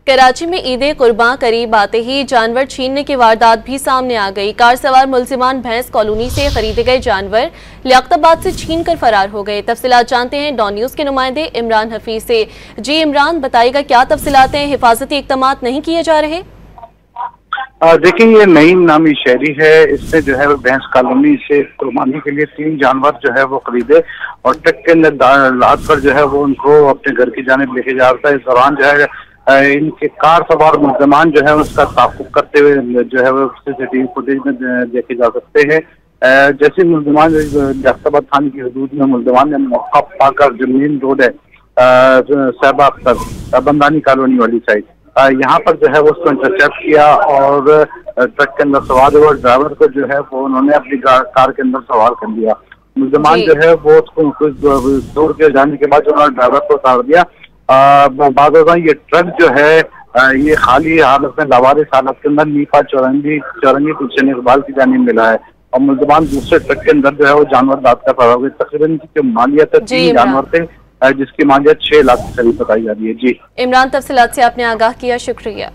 कराची में ईद कुर्बान करीब आते ही जानवर छीनने की वारदात भी सामने आ गई। कार सवार मुल्जिमान भैंस कॉलोनी से खरीदे गए जानवर लियाकताबाद से छीन कर फरार हो गए। तफसीलात जानते हैं डॉन न्यूज के नुमाइंदे इमरान हफीज से। जी इमरान, बताइएगा क्या तफसीलात हैं? हिफाजती इक़दाम नहीं किए जा रहे? देखिए, ये नईम नामी शहरी है, इसने जो है भैंस कॉलोनी से कुर्बानी के लिए 3 जानवर जो है वो खरीदे और ट्रक के अंदर लाद कर जो है वो उनको अपने घर की जानिब लेके जा रहा था। इस दौरान जो है इनके कार सवार मुल्ज़िमान जो है उसका ताक़ुब करते हुए जो है वो CCTV फुटेज में देखे जा सकते हैं। जैसे मुल्ज़िमान लियाकताबाद थाने की हदूद में मुल्ज़िमान ने मौका पाकर जो मेन रोड है साहिबा अख्तर बंदानी कॉलोनी वाली साइड, यहाँ पर जो है वो उसको इंटरसेप्ट किया और ट्रक के अंदर सवार हुआ ड्राइवर को जो है वो उन्होंने अपनी कार के अंदर सवार कर लिया। मुल्ज़िमान जो है वो उसको कुछ दूर के जाने के बाद उन्होंने ड्राइवर को उतार दिया। बाद ये ट्रक जो है ये खाली हालत में लावारिस हालत के अंदर नीपा चौरंगी गुलशन इकबाल की जानिब मिला है और मुल्ज़िमान दूसरे ट्रक के अंदर जो है वो जानवर लाद कर फरार हो गए। तकरीबन जो मालियत है 3 जानवर थे जिसकी मालियत 6 लाख से करीब बताई जा रही है। जी इमरान, तफसीलात से आपने आगाह किया, शुक्रिया।